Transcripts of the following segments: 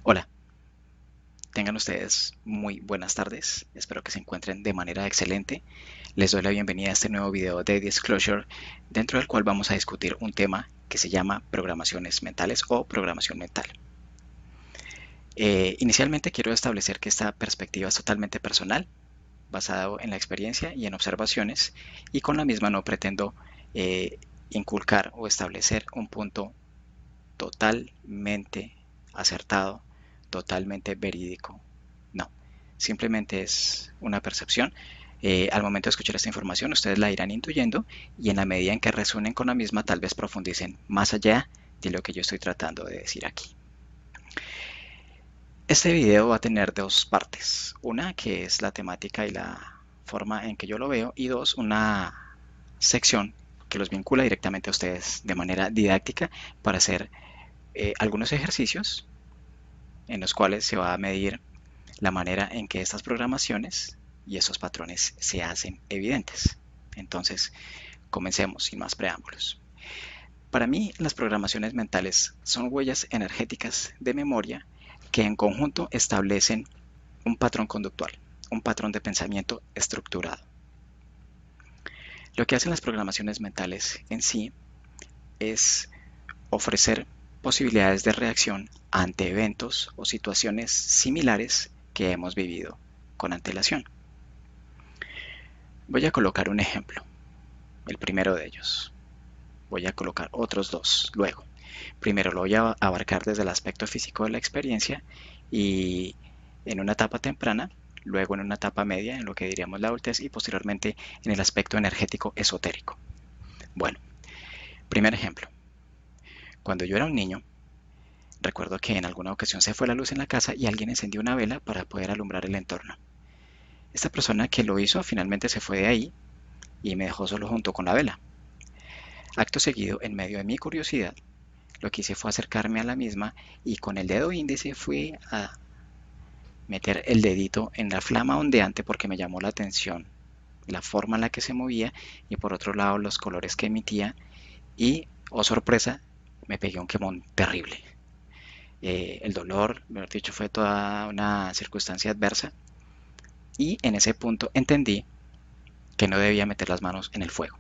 Hola, tengan ustedes muy buenas tardes. Espero que se encuentren de manera excelente. Les doy la bienvenida a este nuevo video de Disclosure, dentro del cual vamos a discutir un tema que se llama programaciones mentales o programación mental. Inicialmente quiero establecer que esta perspectiva es totalmente personal, basado en la experiencia y en observaciones, y con la misma no pretendo eh, inculcar o establecer un punto totalmente acertado, totalmente verídico. No, simplemente es una percepción. Al momento de escuchar esta información, ustedes la irán intuyendo y en la medida en que resuenen con la misma, tal vez profundicen más allá de lo que yo estoy tratando de decir aquí. Este video va a tener dos partes. Una que es la temática y la forma en que yo lo veo y dos, una sección que los vincula directamente a ustedes de manera didáctica para hacer algunos ejercicios en los cuales se va a medir la manera en que estas programaciones y estos patrones se hacen evidentes. Entonces, comencemos sin más preámbulos. Para mí, las programaciones mentales son huellas energéticas de memoria que en conjunto establecen un patrón conductual, un patrón de pensamiento estructurado. Lo que hacen las programaciones mentales en sí es ofrecer posibilidades de reacción ante eventos o situaciones similares que hemos vivido con antelación. Voy a colocar un ejemplo, el primero de ellos. Voy a colocar otros dos luego. Primero lo voy a abarcar desde el aspecto físico de la experiencia y en una etapa temprana, luego en una etapa media, en lo que diríamos la adultez, y posteriormente en el aspecto energético esotérico. Bueno, primer ejemplo. Cuando yo era un niño, recuerdo que en alguna ocasión se fue la luz en la casa y alguien encendió una vela para poder alumbrar el entorno. Esta persona que lo hizo finalmente se fue de ahí y me dejó solo junto con la vela. Acto seguido, en medio de mi curiosidad, lo que hice fue acercarme a la misma y con el dedo índice fui a meter el dedito en la flama ondeante porque me llamó la atención la forma en la que se movía y por otro lado los colores que emitía y, oh sorpresa, me pegué un quemón terrible. El dolor, mejor dicho, fue toda una circunstancia adversa y en ese punto entendí que no debía meter las manos en el fuego.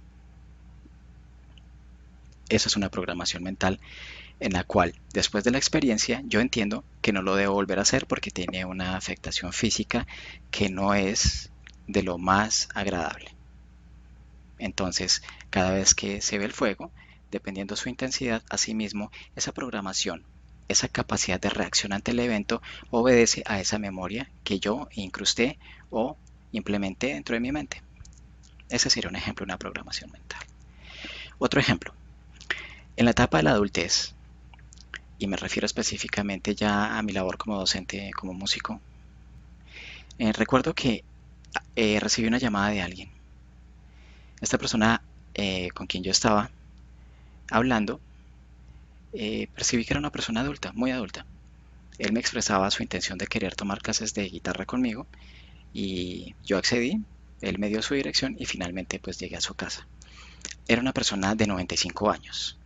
Esa es una programación mental en la cual después de la experiencia yo entiendo que no lo debo volver a hacer porque tiene una afectación física que no es de lo más agradable. Entonces, cada vez que se ve el fuego, dependiendo su intensidad, asimismo, esa programación, esa capacidad de reacción ante el evento obedece a esa memoria que yo incrusté o implementé dentro de mi mente. Ese sería un ejemplo de una programación mental. Otro ejemplo, en la etapa de la adultez, y me refiero específicamente ya a mi labor como docente, como músico, recuerdo que recibí una llamada de alguien. Esta persona con quien yo estaba hablando, percibí que era una persona adulta, muy adulta. Él me expresaba su intención de querer tomar clases de guitarra conmigo y yo accedí, él me dio su dirección y finalmente pues llegué a su casa. Era una persona de 95 años.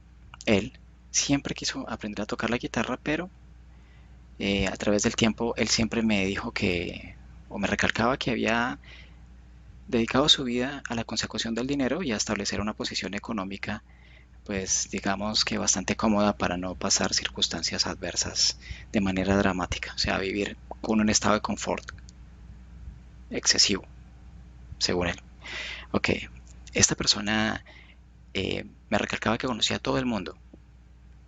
Él siempre quiso aprender a tocar la guitarra, pero a través del tiempo él siempre me dijo que, o me recalcaba que había dedicado su vida a la consecución del dinero y a establecer una posición económica, pues digamos que bastante cómoda para no pasar circunstancias adversas de manera dramática, o sea, vivir con un estado de confort excesivo, según él. Ok, esta persona me recalcaba que conocía a todo el mundo,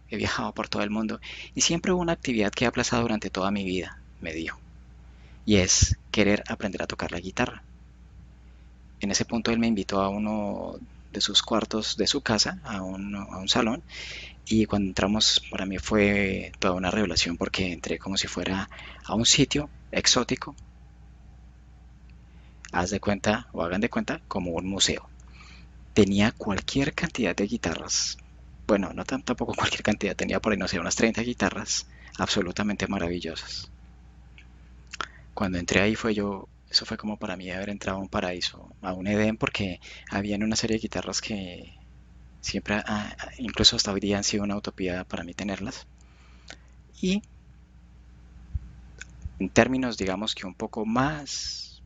he viajado por todo el mundo y siempre hubo una actividad que he aplazado durante toda mi vida, me dijo, y es querer aprender a tocar la guitarra. En ese punto él me invitó a uno de sus cuartos de su casa, a un salón, y cuando entramos para mí fue toda una revelación porque entré como si fuera a un sitio exótico, haz de cuenta o hagan de cuenta como un museo. Tenía cualquier cantidad de guitarras, bueno, no tampoco cualquier cantidad, tenía por ahí no sé, unas 30 guitarras absolutamente maravillosas. Cuando entré ahí eso fue como para mí haber entrado a un paraíso, a un Edén, porque habían una serie de guitarras que siempre, incluso hasta hoy día han sido una utopía para mí tenerlas. Y En términos, digamos que un poco más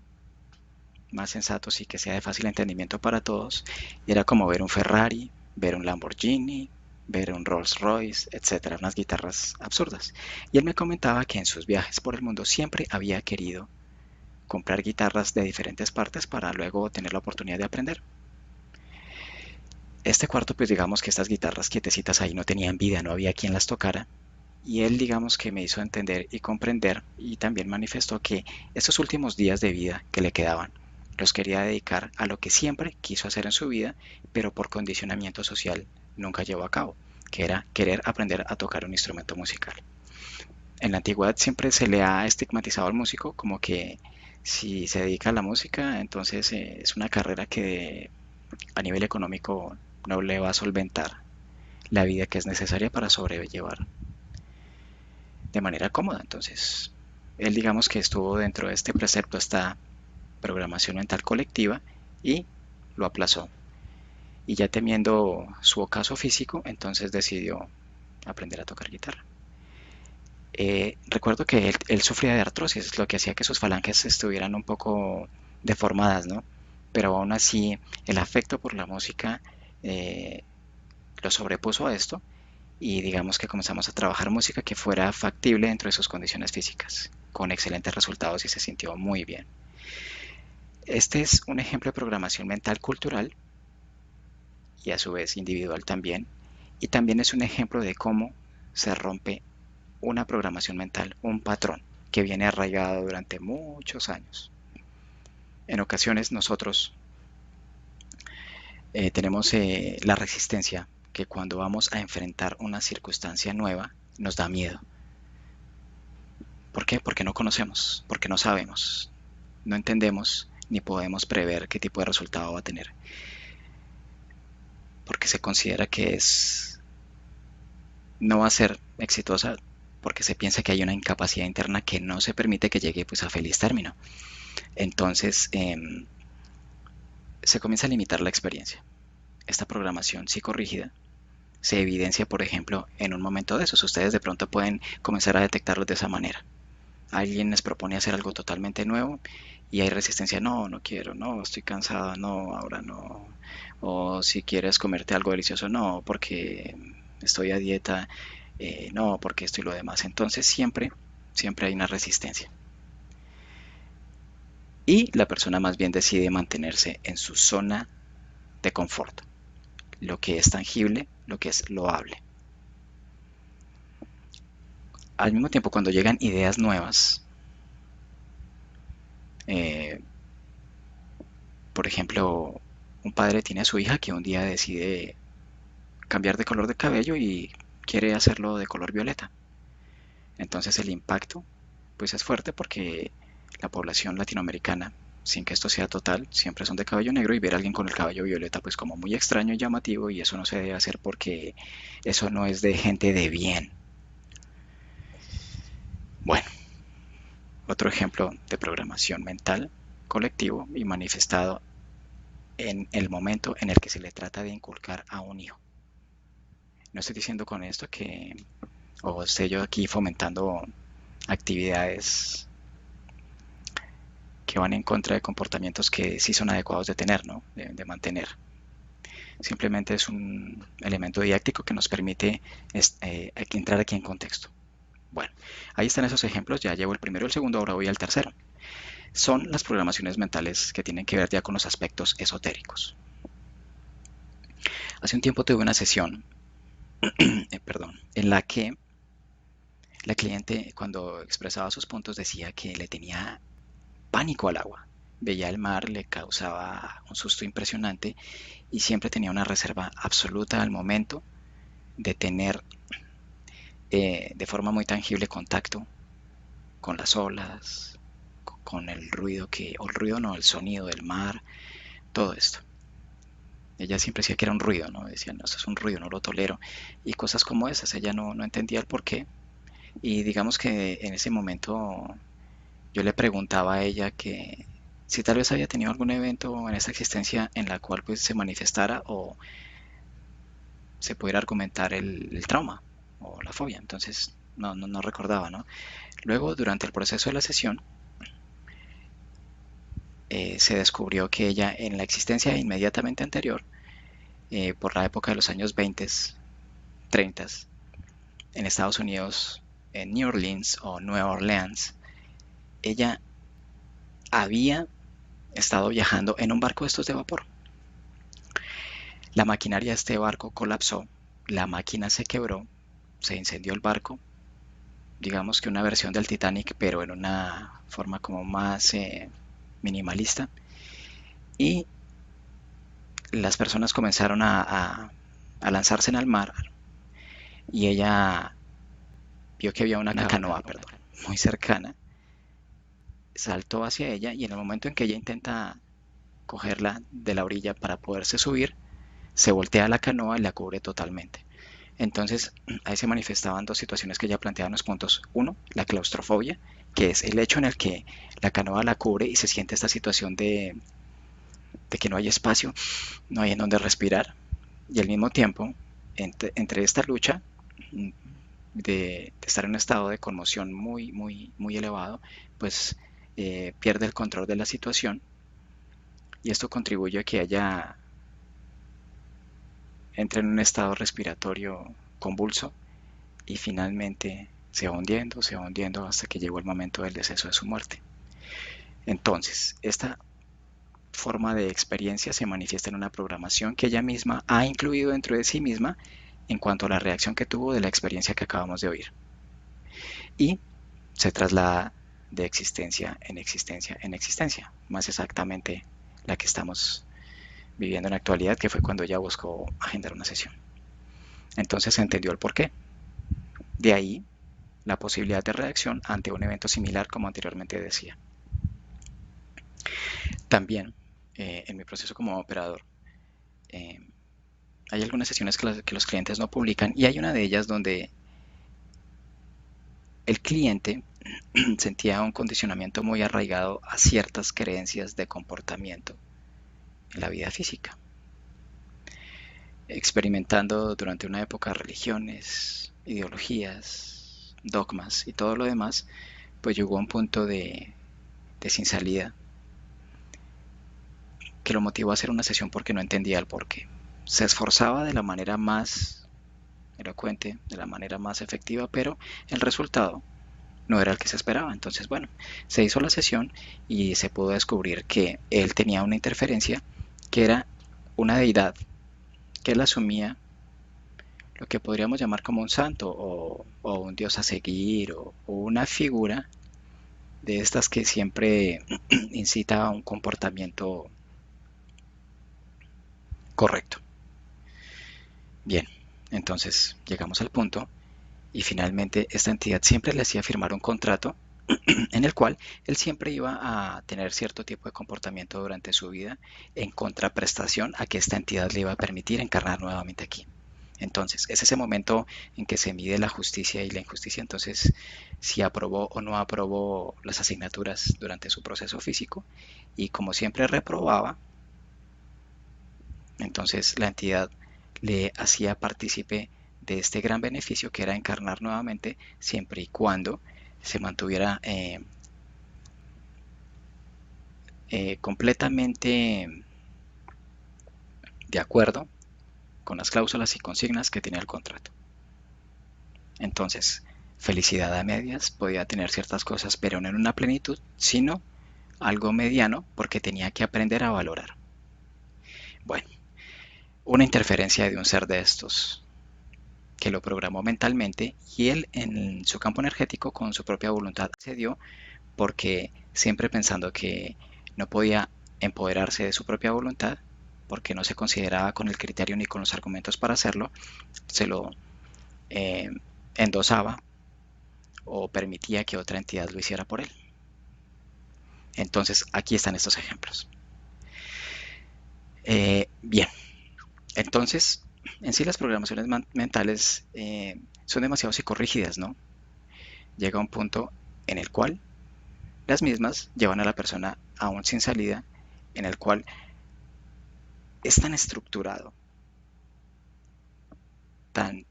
sensatos y que sea de fácil entendimiento para todos, era como ver un Ferrari, ver un Lamborghini, ver un Rolls Royce, etcétera, unas guitarras absurdas. Y él me comentaba que en sus viajes por el mundo siempre había querido comprar guitarras de diferentes partes para luego tener la oportunidad de aprender. Este cuarto, pues digamos que estas guitarras quietecitas ahí no tenían vida, no había quien las tocara. Y él digamos que me hizo entender y comprender y también manifestó que esos últimos días de vida que le quedaban los quería dedicar a lo que siempre quiso hacer en su vida, pero por condicionamiento social nunca llevó a cabo, que era querer aprender a tocar un instrumento musical. En la antigüedad siempre se le ha estigmatizado al músico como que si se dedica a la música, entonces es una carrera que a nivel económico no le va a solventar la vida que es necesaria para sobrellevar de manera cómoda. Entonces, él digamos que estuvo dentro de este precepto, esta programación mental colectiva, y lo aplazó. Y ya temiendo su ocaso físico, entonces decidió aprender a tocar guitarra. Recuerdo que él sufría de artrosis, lo que hacía que sus falanges estuvieran un poco deformadas, ¿no? Pero aún así, el afecto por la música eh, lo sobrepuso a esto y digamos que comenzamos a trabajar música que fuera factible dentro de sus condiciones físicas, con excelentes resultados y se sintió muy bien. Este es un ejemplo de programación mental cultural y a su vez individual también, y también es un ejemplo de cómo se rompe una programación mental, un patrón que viene arraigado durante muchos años. En ocasiones nosotros tenemos la resistencia que cuando vamos a enfrentar una circunstancia nueva nos da miedo. ¿Por qué? Porque no conocemos, porque no sabemos, no entendemos ni podemos prever qué tipo de resultado va a tener, porque se considera que no va a ser exitosa porque se piensa que hay una incapacidad interna que no se permite que llegue pues a feliz término. Entonces se comienza a limitar la experiencia. Esta programación psicorrígida se evidencia, por ejemplo, en un momento de esos. Ustedes de pronto pueden comenzar a detectarlos de esa manera. Alguien les propone hacer algo totalmente nuevo y hay resistencia, no, no quiero, no, estoy cansada, no, ahora no. O si quieres comerte algo delicioso, no, porque estoy a dieta, no, porque esto y lo demás. Entonces siempre hay una resistencia. Y la persona más bien decide mantenerse en su zona de confort, lo que es tangible, lo que es loable. Al mismo tiempo, cuando llegan ideas nuevas, eh, por ejemplo, un padre tiene a su hija que un día decide cambiar de color de cabello y quiere hacerlo de color violeta. Entonces el impacto pues es fuerte porque la población latinoamericana, sin que esto sea total, siempre son de cabello negro y ver a alguien con el cabello violeta pues como muy extraño y llamativo y eso no se debe hacer porque eso no es de gente de bien. Bueno, otro ejemplo de programación mental colectivo y manifestado en el momento en el que se le trata de inculcar a un hijo. No estoy diciendo con esto que o esté yo aquí fomentando actividades que van en contra de comportamientos que sí son adecuados de tener, ¿no? De mantener. Simplemente es un elemento didáctico que nos permite entrar aquí en contexto. Bueno, ahí están esos ejemplos, ya llevo el primero y el segundo, ahora voy al tercero. Son las programaciones mentales que tienen que ver ya con los aspectos esotéricos. Hace un tiempo tuve una sesión, en la que la cliente cuando expresaba sus puntos decía que le tenía pánico al agua. Veía el mar, le causaba un susto impresionante y siempre tenía una reserva absoluta al momento de tener de forma muy tangible contacto con las olas, con el ruido o el ruido no, el sonido del mar, todo esto. Ella siempre decía que era un ruido, ¿no? Decía, no, eso es un ruido, no lo tolero. Y cosas como esas, ella no entendía el por qué. Y digamos que en ese momento yo le preguntaba a ella que si tal vez había tenido algún evento en esta existencia en la cual pues se manifestara o se pudiera argumentar el trauma o la fobia. Entonces no recordaba, ¿no? Luego, durante el proceso de la sesión, se descubrió que ella en la existencia inmediatamente anterior, por la época de los años 20, 30, en Estados Unidos, en New Orleans o Nueva Orleans, ella había estado viajando en un barco de estos de vapor. La maquinaria de este barco colapsó, la máquina se quebró, se incendió el barco, digamos que una versión del Titanic, pero en una forma como más minimalista, y las personas comenzaron a lanzarse en el mar y ella vio que había una canoa, perdón, muy cercana, saltó hacia ella y en el momento en que ella intenta cogerla de la orilla para poderse subir, se voltea la canoa y la cubre totalmente. Entonces, ahí se manifestaban dos situaciones que ella planteaba en los puntos. Uno, la claustrofobia, que es el hecho en el que la canoa la cubre y se siente esta situación de que no hay espacio, no hay en donde respirar. Y al mismo tiempo, entre esta lucha de estar en un estado de conmoción muy elevado, pues pierde el control de la situación y esto contribuye a que ella entre en un estado respiratorio convulso y finalmente se va hundiendo hasta que llegó el momento del deceso de su muerte. Entonces, esta forma de experiencia se manifiesta en una programación que ella misma ha incluido dentro de sí misma en cuanto a la reacción que tuvo de la experiencia que acabamos de oír. Y se traslada de existencia en existencia en existencia, más exactamente la que estamos viviendo en la actualidad, que fue cuando ella buscó agendar una sesión. Entonces se entendió el porqué. De ahí la posibilidad de reacción ante un evento similar como anteriormente decía. También en mi proceso como operador eh, hay algunas sesiones que los clientes no publican y hay una de ellas donde el cliente sentía un condicionamiento muy arraigado a ciertas creencias de comportamiento en la vida física, experimentando durante una época religiones, ideologías, dogmas y todo lo demás, pues llegó a un punto de sin salida que lo motivó a hacer una sesión porque no entendía el porqué. Se esforzaba de la manera más elocuente, de la manera más efectiva, pero el resultado no era el que se esperaba. Entonces, bueno, se hizo la sesión y se pudo descubrir que él tenía una interferencia que era una deidad que él asumía lo que podríamos llamar como un santo o un dios a seguir o una figura de estas que siempre incita a un comportamiento correcto. Bien, entonces llegamos al punto y finalmente esta entidad siempre le hacía firmar un contrato en el cual él siempre iba a tener cierto tipo de comportamiento durante su vida en contraprestación a que esta entidad le iba a permitir encarnar nuevamente aquí. Entonces, es ese momento en que se mide la justicia y la injusticia, entonces si aprobó o no aprobó las asignaturas durante su proceso físico y como siempre reprobaba, entonces la entidad le hacía partícipe de este gran beneficio que era encarnar nuevamente siempre y cuando se mantuviera completamente de acuerdo con las cláusulas y consignas que tenía el contrato. Entonces, felicidad a medias, podía tener ciertas cosas, pero no en una plenitud, sino algo mediano porque tenía que aprender a valorar. Bueno, una interferencia de un ser de estos que lo programó mentalmente y él en su campo energético con su propia voluntad se dio porque siempre pensando que no podía empoderarse de su propia voluntad porque no se consideraba con el criterio ni con los argumentos para hacerlo, se lo eh, endosaba o permitía que otra entidad lo hiciera por él. Entonces aquí están estos ejemplos. Bien, entonces en sí las programaciones mentales son demasiado psicorrígidas, ¿no? Llega un punto en el cual las mismas llevan a la persona aún sin salida, en el cual es tan estructurado, tan,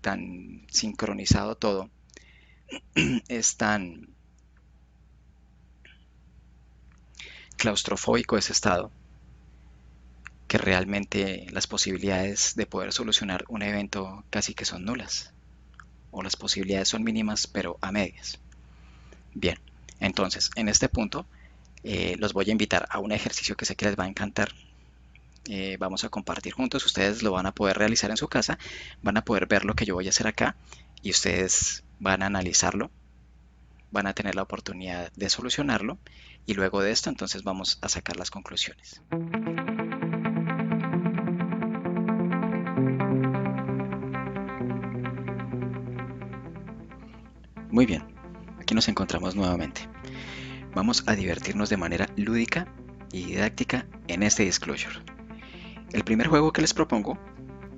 tan sincronizado todo, es tan claustrofóbico ese estado, que realmente las posibilidades de poder solucionar un evento casi que son nulas, o las posibilidades son mínimas pero a medias. Bien, entonces en este punto los voy a invitar a un ejercicio que sé que les va a encantar. Vamos a compartir juntos, ustedes lo van a poder realizar en su casa, van a poder ver lo que yo voy a hacer acá y ustedes van a analizarlo, van a tener la oportunidad de solucionarlo y luego de esto entonces vamos a sacar las conclusiones. Muy bien, aquí nos encontramos nuevamente. Vamos a divertirnos de manera lúdica y didáctica en este disclosure. El primer juego que les propongo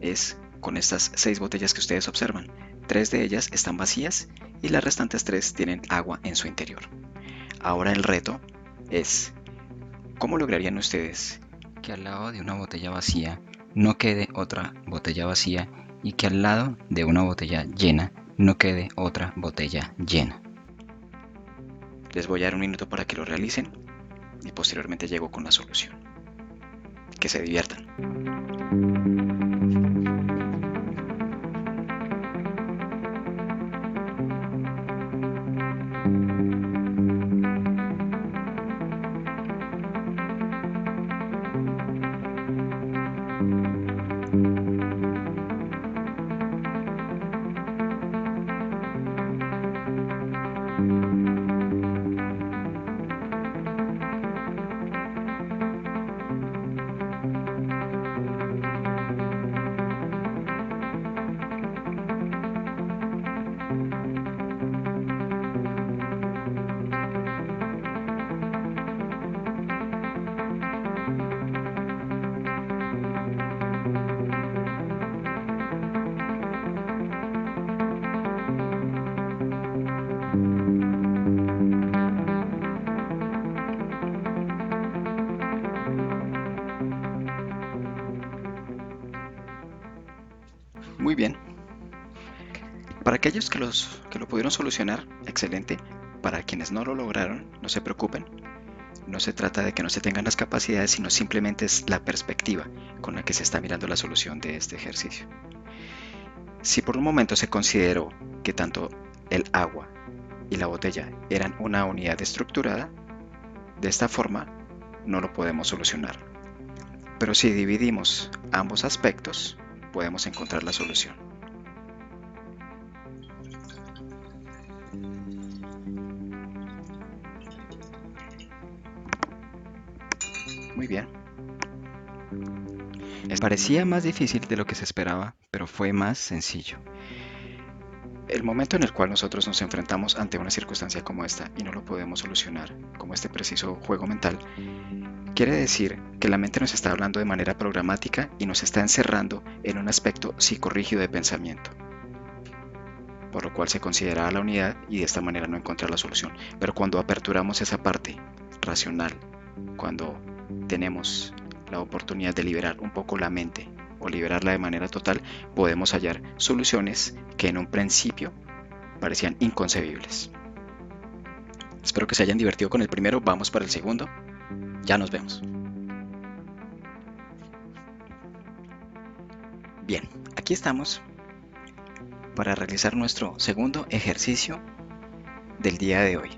es con estas 6 botellas que ustedes observan. 3 de ellas están vacías y las restantes 3 tienen agua en su interior. Ahora el reto es, ¿cómo lograrían ustedes que al lado de una botella vacía no quede otra botella vacía y que al lado de una botella llena no quede otra botella llena? Les voy a dar un minuto para que lo realicen y posteriormente llego con la solución. Que se diviertan. Muy bien. Para aquellos que lo pudieron solucionar, excelente. Para quienes no lo lograron, no se preocupen. No se trata de que no se tengan las capacidades, sino simplemente es la perspectiva con la que se está mirando la solución de este ejercicio. Si por un momento se consideró que tanto el agua y la botella eran una unidad estructurada, de esta forma no lo podemos solucionar. Pero si dividimos ambos aspectos, podemos encontrar la solución. Muy bien. Parecía más difícil de lo que se esperaba, pero fue más sencillo. El momento en el cual nosotros nos enfrentamos ante una circunstancia como esta y no lo podemos solucionar, como este preciso juego mental, quiere decir que la mente nos está hablando de manera programática y nos está encerrando en un aspecto psicorrígido de pensamiento, por lo cual se considera la unidad y de esta manera no encontrar la solución. Pero cuando aperturamos esa parte racional, cuando tenemos la oportunidad de liberar un poco la mente o liberarla de manera total, podemos hallar soluciones que en un principio parecían inconcebibles. Espero que se hayan divertido con el primero, vamos para el segundo. Ya nos vemos. Bien, aquí estamos para realizar nuestro segundo ejercicio del día de hoy.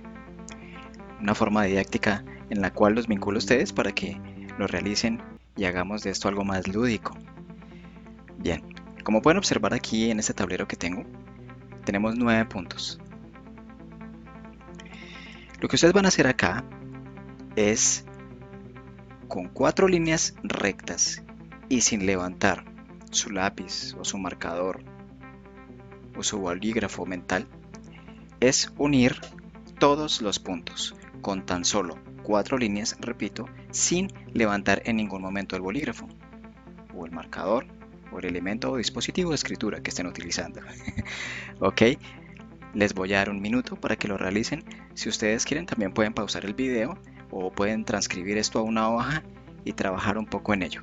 Una forma didáctica en la cual los vinculo a ustedes para que lo realicen y hagamos de esto algo más lúdico. Bien, como pueden observar aquí en este tablero que tengo, tenemos 9 puntos. Lo que ustedes van a hacer acá es, con 4 líneas rectas y sin levantar su lápiz o su marcador o su bolígrafo mental, es unir todos los puntos con tan solo 4 líneas, repito, sin levantar en ningún momento el bolígrafo o el marcador o el elemento o dispositivo de escritura que estén utilizando. Ok, les voy a dar un minuto para que lo realicen. Si ustedes quieren, también pueden pausar el video o pueden transcribir esto a una hoja y trabajar un poco en ello.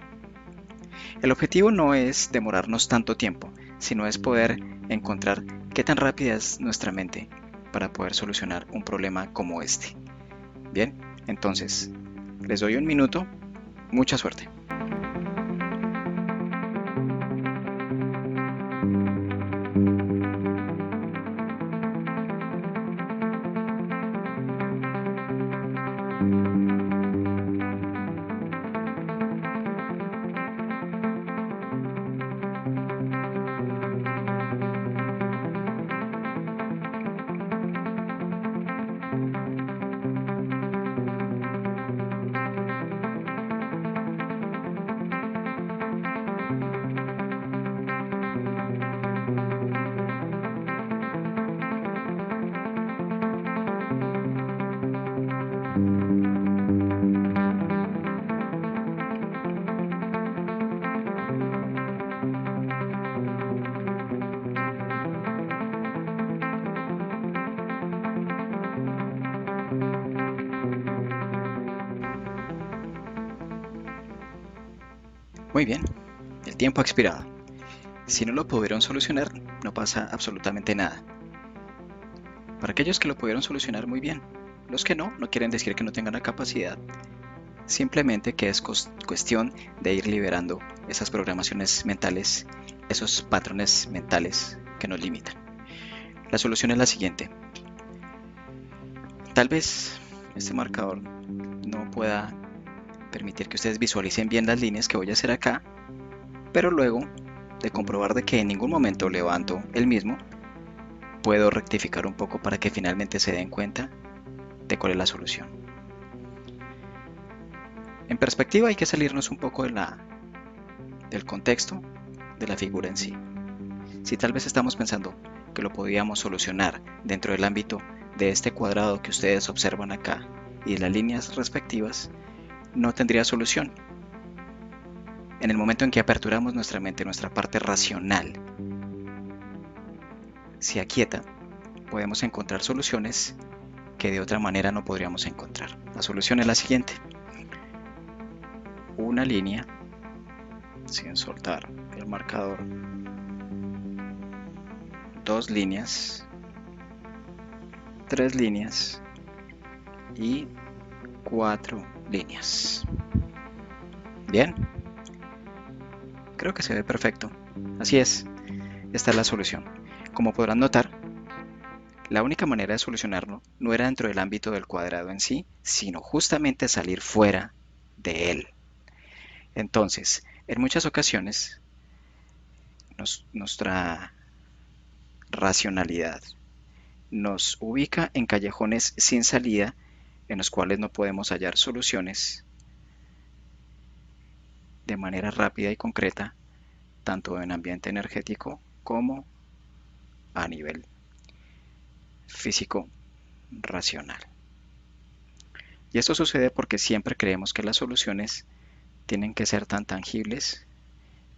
El objetivo no es demorarnos tanto tiempo, sino es poder encontrar qué tan rápida es nuestra mente para poder solucionar un problema como este. Bien, entonces, les doy un minuto. Mucha suerte. Muy bien, el tiempo ha expirado. Si no lo pudieron solucionar, no pasa absolutamente nada. Para aquellos que lo pudieron solucionar, muy bien. Los que no, no quieren decir que no tengan la capacidad, simplemente que es cuestión de ir liberando esas programaciones mentales, esos patrones mentales que nos limitan. La solución es la siguiente. Tal vez este marcador no pueda permitir que ustedes visualicen bien las líneas que voy a hacer acá, pero luego de comprobar de que en ningún momento levanto el mismo, puedo rectificar un poco para que finalmente se den cuenta de cuál es la solución. En perspectiva hay que salirnos un poco del contexto de la figura en sí. Si tal vez estamos pensando que lo podíamos solucionar dentro del ámbito de este cuadrado que ustedes observan acá y de las líneas respectivas, no tendría solución. En el momento en que aperturamos nuestra mente, nuestra parte racional se aquieta, podemos encontrar soluciones que de otra manera no podríamos encontrar. La solución es la siguiente. Una línea, sin soltar el marcador, dos líneas, tres líneas y cuatro líneas. Bien, creo que se ve perfecto. Así es, esta es la solución. Como podrán notar, la única manera de solucionarlo no era dentro del ámbito del cuadrado en sí, sino justamente salir fuera de él. Entonces, en muchas ocasiones, nuestra racionalidad nos ubica en callejones sin salida en los cuales no podemos hallar soluciones de manera rápida y concreta, tanto en ambiente energético como a nivel físico racional. Y esto sucede porque siempre creemos que las soluciones tienen que ser tan tangibles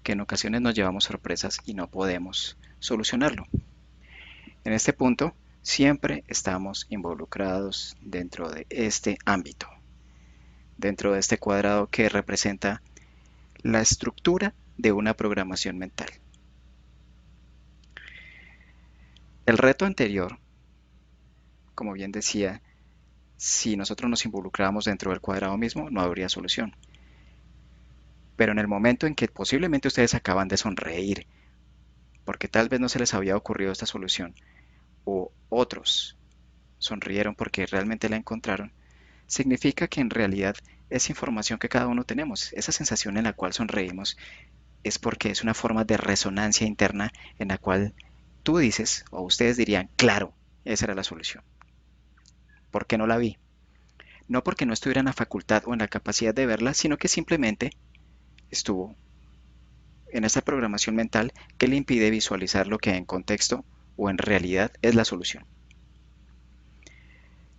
que en ocasiones nos llevamos sorpresas y no podemos solucionarlo. En este punto, siempre estamos involucrados dentro de este ámbito, dentro de este cuadrado que representa la estructura de una programación mental. El reto anterior, como bien decía, si nosotros nos involucramos dentro del cuadrado mismo, no habría solución. Pero en el momento en que posiblemente ustedes acaban de sonreír, porque tal vez no se les había ocurrido esta solución, o otros sonrieron porque realmente la encontraron, significa que en realidad es información que cada uno tenemos. Esa sensación en la cual sonreímos es porque es una forma de resonancia interna en la cual tú dices, o ustedes dirían, claro, esa era la solución. ¿Por qué no la vi? No porque no estuviera en la facultad o en la capacidad de verla, sino que simplemente estuvo en esta programación mental que le impide visualizar lo que en contexto o en realidad es la solución.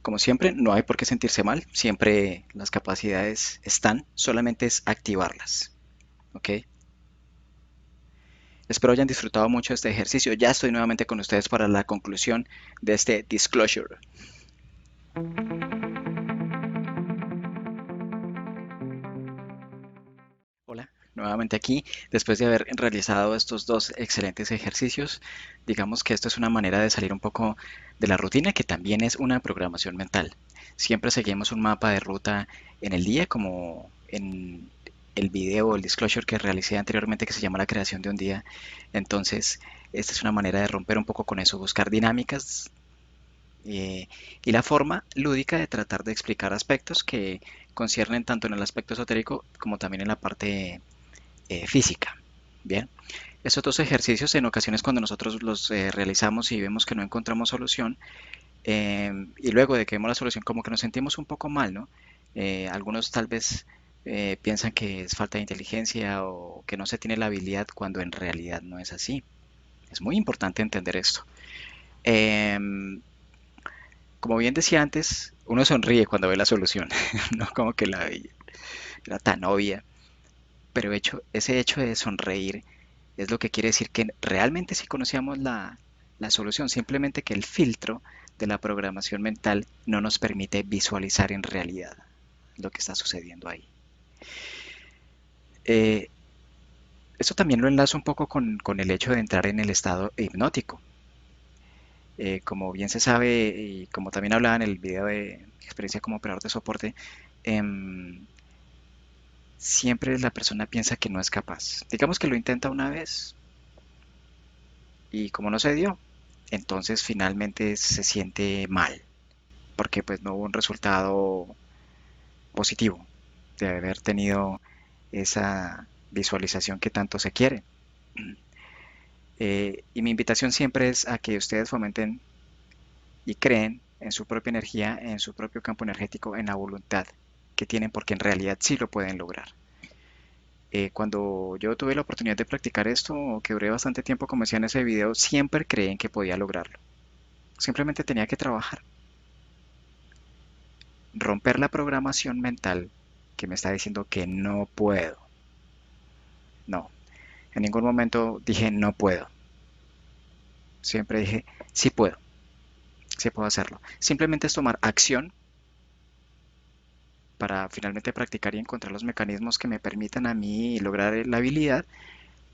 Como siempre, no hay por qué sentirse mal, siempre las capacidades están, solamente es activarlas. ¿Ok? Espero hayan disfrutado mucho de este ejercicio. Ya estoy nuevamente con ustedes para la conclusión de este disclosure. Hola, nuevamente aquí, después de haber realizado estos dos excelentes ejercicios. Digamos que esto es una manera de salir un poco de la rutina, que también es una programación mental. Siempre seguimos un mapa de ruta en el día, como en el video, el disclosure que realicé anteriormente, que se llama la creación de un día. Entonces, esta es una manera de romper un poco con eso, buscar dinámicas y la forma lúdica de tratar de explicar aspectos que conciernen tanto en el aspecto esotérico como también en la parte física. Bien, estos dos ejercicios en ocasiones cuando nosotros los realizamos y vemos que no encontramos solución, y luego de que vemos la solución como que nos sentimos un poco mal, ¿no? Algunos tal vez piensan que es falta de inteligencia o que no se tiene la habilidad cuando en realidad no es así. Es muy importante entender esto. Em, Como bien decía antes, uno sonríe cuando ve la solución, no como que la veía, era tan obvia, pero ese hecho de sonreír es lo que quiere decir que realmente sí conocíamos la solución, simplemente que el filtro de la programación mental no nos permite visualizar en realidad lo que está sucediendo ahí. Eh, Esto también lo enlazo un poco con el hecho de entrar en el estado hipnótico. Como bien se sabe, y como también hablaba en el video de experiencia como operador de soporte, em, siempre la persona piensa que no es capaz. Digamos que lo intenta una vez y como no se dio, entonces finalmente se siente mal, porque pues no hubo un resultado positivo de haber tenido esa visualización que tanto se quiere. Y mi invitación siempre es a que ustedes fomenten y creen en su propia energía, en su propio campo energético, en la voluntad que tienen, porque en realidad sí lo pueden lograr. Cuando yo tuve la oportunidad de practicar esto, que duré bastante tiempo, como decía en ese video, siempre creí en que podía lograrlo. Simplemente tenía que trabajar, romper la programación mental que me está diciendo que no puedo. No, en ningún momento dije no puedo. Siempre dije sí puedo hacerlo. Simplemente es tomar acción para finalmente practicar y encontrar los mecanismos que me permitan a mí lograr la habilidad,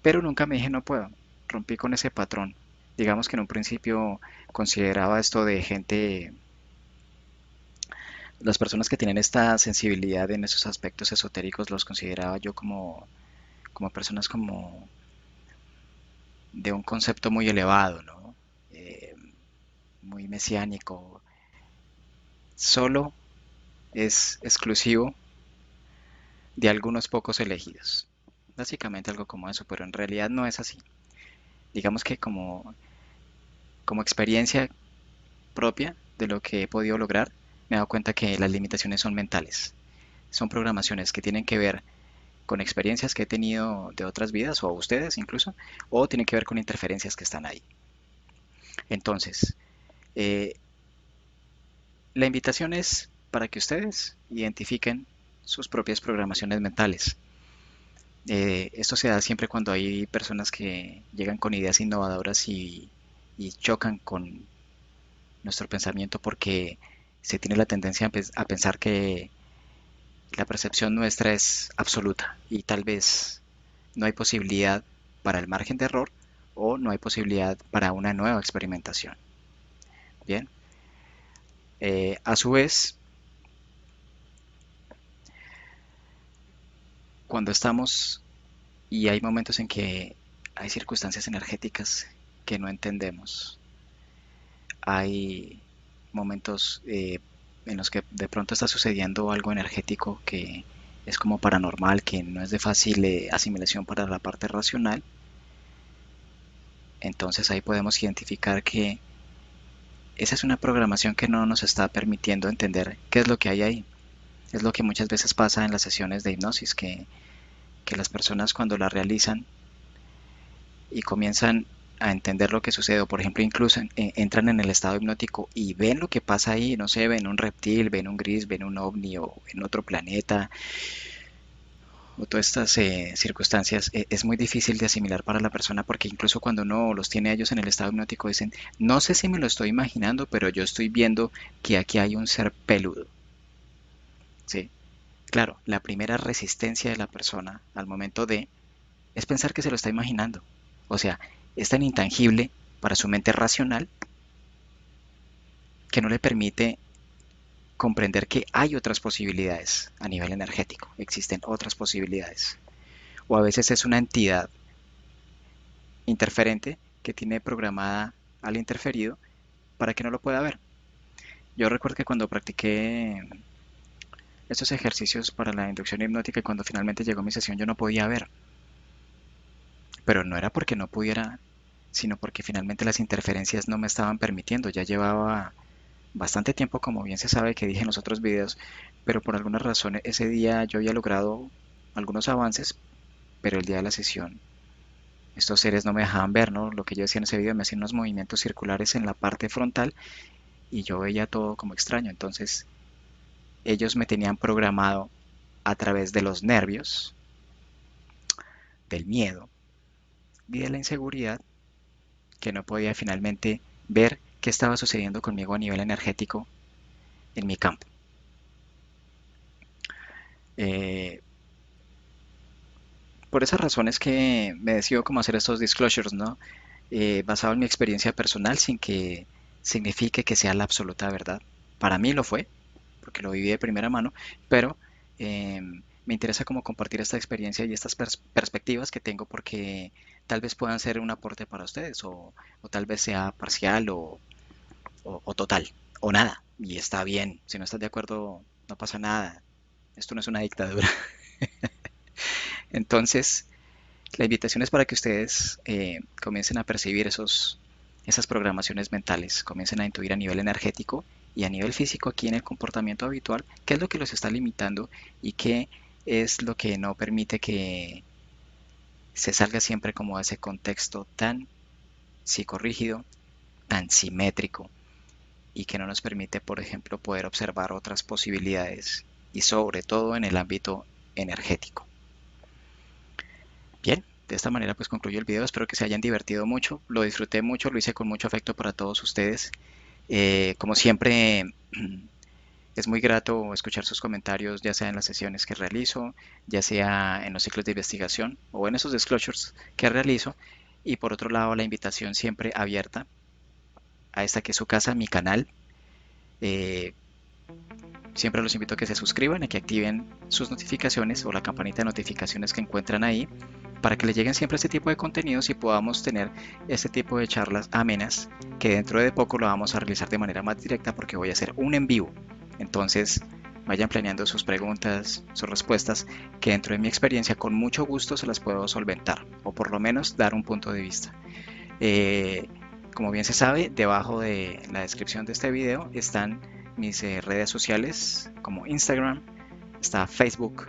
pero nunca me dije no puedo. Rompí con ese patrón. Digamos que en un principio consideraba esto de gente, las personas que tienen esta sensibilidad en esos aspectos esotéricos, los consideraba yo como personas como de un concepto muy elevado, ¿no? Eh, Muy mesiánico. Solo es exclusivo de algunos pocos elegidos. Básicamente algo como eso, pero en realidad no es así. Digamos que como experiencia propia de lo que he podido lograr, me he dado cuenta que las limitaciones son mentales. Son programaciones que tienen que ver con experiencias que he tenido de otras vidas, o ustedes incluso, o tienen que ver con interferencias que están ahí. Entonces, eh, la invitación es para que ustedes identifiquen sus propias programaciones mentales. Esto se da siempre cuando hay personas que llegan con ideas innovadoras y chocan con nuestro pensamiento porque se tiene la tendencia a pensar que la percepción nuestra es absoluta y tal vez no hay posibilidad para el margen de error o no hay posibilidad para una nueva experimentación. Bien, a su vez, cuando estamos y hay momentos en que hay circunstancias energéticas que no entendemos, hay momentos en los que de pronto está sucediendo algo energético que es como paranormal, que no es de fácil asimilación para la parte racional, entonces ahí podemos identificar que esa es una programación que no nos está permitiendo entender qué es lo que hay ahí. Es lo que muchas veces pasa en las sesiones de hipnosis, que las personas cuando la realizan y comienzan a entender lo que sucede, o por ejemplo incluso entran en el estado hipnótico y ven lo que pasa ahí, no sé, ven un reptil, ven un gris, ven un ovni o en otro planeta, o todas estas circunstancias, es muy difícil de asimilar para la persona porque incluso cuando uno los tiene a ellos en el estado hipnótico dicen, no sé si me lo estoy imaginando, pero yo estoy viendo que aquí hay un ser peludo. ¿Sí? Claro, la primera resistencia de la persona al momento de es pensar que se lo está imaginando. O sea, es tan intangible para su mente racional que no le permite comprender que hay otras posibilidades a nivel energético, existen otras posibilidades. O a veces es una entidad interferente que tiene programada al interferido para que no lo pueda ver. Yo recuerdo que cuando practiqué estos ejercicios para la inducción hipnótica y cuando finalmente llegó mi sesión yo no podía ver, pero no era porque no pudiera, sino porque finalmente las interferencias no me estaban permitiendo. Ya llevaba bastante tiempo, como bien se sabe, que dije en los otros videos, pero por alguna razón ese día yo había logrado algunos avances, pero el día de la sesión estos seres no me dejaban ver, ¿no? Lo que yo decía en ese video, me hacían unos movimientos circulares en la parte frontal y yo veía todo como extraño. Entonces ellos me tenían programado a través de los nervios, del miedo y de la inseguridad, que no podía finalmente ver qué estaba sucediendo conmigo a nivel energético en mi campo. Eh, por esas razones que me decido cómo hacer estos disclosures, ¿no? Basado en mi experiencia personal sin que signifique que sea la absoluta verdad. Para mí lo fue, porque lo viví de primera mano, pero me interesa como compartir esta experiencia y estas perspectivas que tengo porque tal vez puedan ser un aporte para ustedes o tal vez sea parcial o total o nada. Y está bien, si no estás de acuerdo no pasa nada, esto no es una dictadura. Entonces, la invitación es para que ustedes comiencen a percibir esas programaciones mentales, comiencen a intuir a nivel energético y a nivel físico aquí en el comportamiento habitual, qué es lo que los está limitando y qué es lo que no permite que se salga siempre como de ese contexto tan psicorrígido, tan simétrico y que no nos permite, por ejemplo, poder observar otras posibilidades y sobre todo en el ámbito energético. Bien, de esta manera pues concluyo el video, espero que se hayan divertido mucho, lo disfruté mucho, lo hice con mucho afecto para todos ustedes. Como siempre, es muy grato escuchar sus comentarios, ya sea en las sesiones que realizo, ya sea en los ciclos de investigación o en esos disclosures que realizo. Y por otro lado, la invitación siempre abierta a esta que es su casa, mi canal. Eh, Siempre los invito a que se suscriban y que activen sus notificaciones o la campanita de notificaciones que encuentran ahí para que les lleguen siempre este tipo de contenidos y podamos tener este tipo de charlas amenas que dentro de poco lo vamos a realizar de manera más directa porque voy a hacer un en vivo. Entonces vayan planeando sus preguntas, sus respuestas, que dentro de mi experiencia con mucho gusto se las puedo solventar o por lo menos dar un punto de vista. Eh, Como bien se sabe, debajo de la descripción de este video están mis redes sociales como Instagram, está Facebook,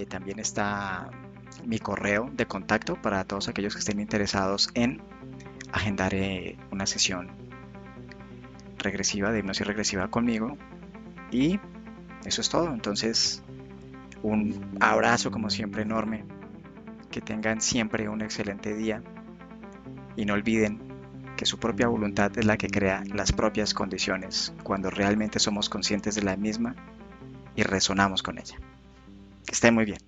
también está mi correo de contacto para todos aquellos que estén interesados en agendar una sesión regresiva, de hipnosis regresiva conmigo. Y eso es todo. Entonces, un abrazo como siempre enorme. Que tengan siempre un excelente día y no olviden que su propia voluntad es la que crea las propias condiciones cuando realmente somos conscientes de la misma y resonamos con ella. Que estén muy bien.